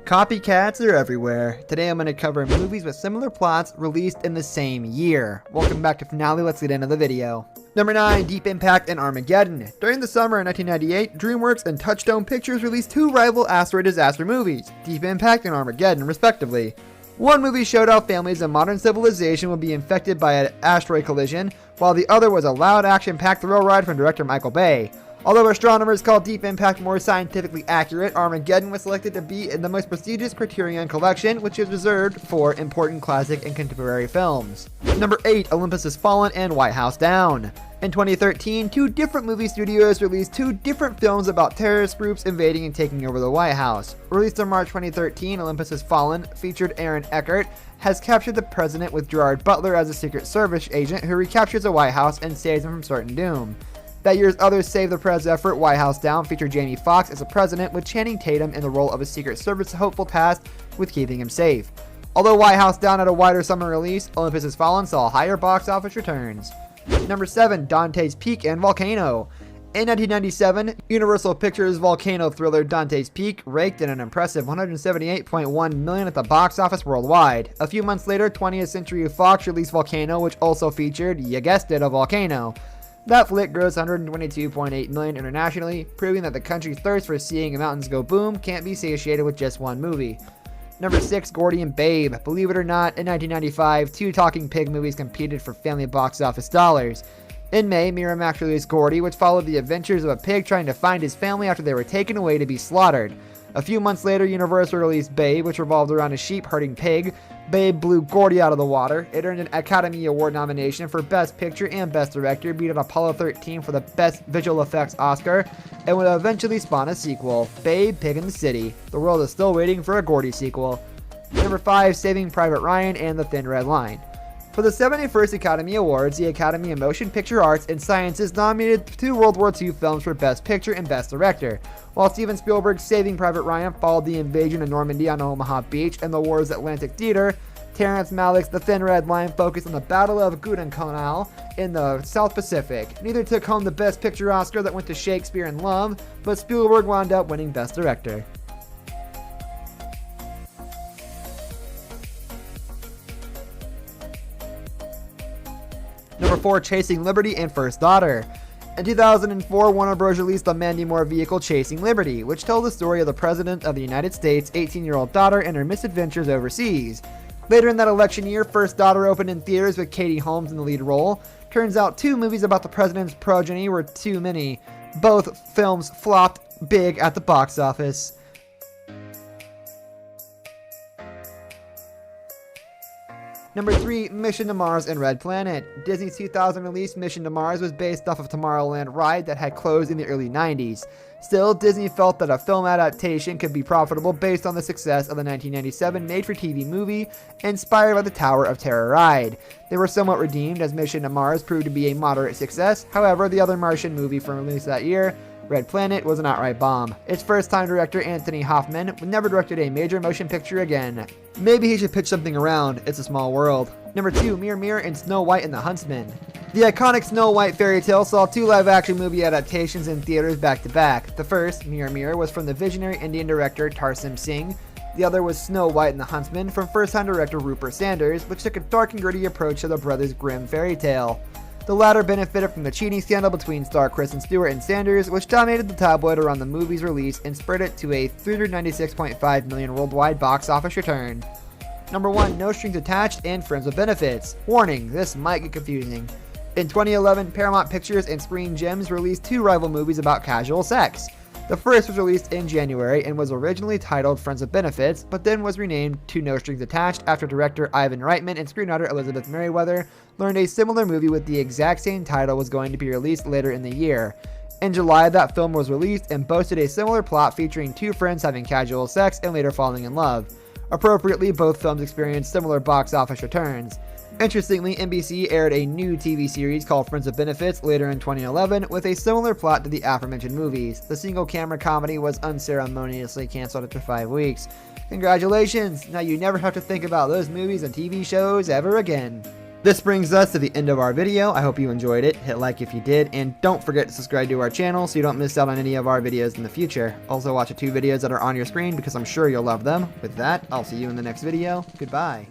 Copycats are everywhere. Today I'm going to cover movies with similar plots released in the same year. Welcome back to Finale, let's get into the video. Number 9, Deep Impact and Armageddon. During the summer of 1998, DreamWorks and Touchstone Pictures released two rival asteroid disaster movies, Deep Impact and Armageddon, respectively. One movie showed how families in modern civilization would be infected by an asteroid collision, while the other was a loud action-packed thrill ride from director Michael Bay. Although astronomers call Deep Impact more scientifically accurate, Armageddon was selected to be in the most prestigious Criterion Collection, which is reserved for important classic and contemporary films. Number 8, Olympus Has Fallen and White House Down. In 2013, two different movie studios released two different films about terrorist groups invading and taking over the White House. Released in March 2013, Olympus Has Fallen featured Aaron Eckhart, has captured the president with Gerard Butler as a Secret Service agent who recaptures the White House and saves him from certain doom. That year's other Save the Prez effort, White House Down, featured Jamie Foxx as a president with Channing Tatum in the role of a Secret Service hopeful tasked with keeping him safe. Although White House Down had a wider summer release, Olympus Has Fallen saw higher box office returns. Number 7, Dante's Peak and Volcano. In 1997, Universal Pictures' volcano thriller Dante's Peak raked in an impressive $178.1 million at the box office worldwide. A few months later, 20th Century Fox released Volcano, which also featured, you guessed it, a volcano. That flick grossed $122.8 million internationally, proving that the country's thirst for seeing mountains go boom can't be satiated with just one movie. Number 6, Gordy and Babe. Believe it or not, in 1995, two talking pig movies competed for family box office dollars. In May, Miramax released Gordy, which followed the adventures of a pig trying to find his family after they were taken away to be slaughtered. A few months later, Universal released Babe, which revolved around a sheep-herding pig. Babe blew Gordy out of the water. It earned an Academy Award nomination for Best Picture and Best Director, beat out Apollo 13 for the Best Visual Effects Oscar, and would eventually spawn a sequel, Babe, Pig in the City. The world is still waiting for a Gordy sequel. Number 5, Saving Private Ryan and The Thin Red Line. For the 71st Academy Awards, the Academy of Motion Picture Arts and Sciences nominated two World War II films for Best Picture and Best Director. While Steven Spielberg's Saving Private Ryan followed the invasion of Normandy on Omaha Beach and the war's Atlantic Theater, Terrence Malick's The Thin Red Line focused on the Battle of Guadalcanal in the South Pacific. Neither took home the Best Picture Oscar that went to Shakespeare in Love, but Spielberg wound up winning Best Director. Number 4, Chasing Liberty and First Daughter. In 2004, Warner Bros. Released the Mandy Moore vehicle Chasing Liberty, which told the story of the President of the United States' 18-year-old daughter and her misadventures overseas. Later in that election year, First Daughter opened in theaters with Katie Holmes in the lead role. Turns out two movies about the president's progeny were too many. Both films flopped big at the box office. Number 3, Mission to Mars and Red Planet. Disney's 2000 release Mission to Mars was based off of Tomorrowland ride that had closed in the early 90s. Still, Disney felt that a film adaptation could be profitable based on the success of the 1997 made-for-TV movie inspired by the Tower of Terror ride. They were somewhat redeemed as Mission to Mars proved to be a moderate success. However, the other Martian movie from release that year, Red Planet, was an outright bomb. Its first-time director, Anthony Hoffman, never directed a major motion picture again. Maybe he should pitch something around. It's a small world. Number 2, Mirror Mirror and Snow White and the Huntsman. The iconic Snow White fairy tale saw two live-action movie adaptations in theaters back-to-back. The first, Mirror Mirror, was from the visionary Indian director Tarsem Singh. The other was Snow White and the Huntsman from first-time director Rupert Sanders, which took a dark and gritty approach to the brothers' Grimm fairy tale. The latter benefited from the cheating scandal between star Kristen Stewart and Sanders, which dominated the tabloid around the movie's release and spread it to a $396.5 million worldwide box office return. Number 1, No Strings Attached and Friends with Benefits. Warning, this might get confusing. In 2011, Paramount Pictures and Screen Gems released two rival movies about casual sex. The first was released in January and was originally titled Friends with Benefits, but then was renamed to No Strings Attached after director Ivan Reitman and screenwriter Elizabeth Merriweather learned a similar movie with the exact same title was going to be released later in the year. In July, that film was released and boasted a similar plot featuring two friends having casual sex and later falling in love. Appropriately, both films experienced similar box office returns. Interestingly, NBC aired a new TV series called Friends with Benefits later in 2011 with a similar plot to the aforementioned movies. The single-camera comedy was unceremoniously canceled after 5 weeks. Congratulations! Now you never have to think about those movies and TV shows ever again. This brings us to the end of our video. I hope you enjoyed it. Hit like if you did, and don't forget to subscribe to our channel so you don't miss out on any of our videos in the future. Also watch the 2 videos that are on your screen because I'm sure you'll love them. With that, I'll see you in the next video. Goodbye.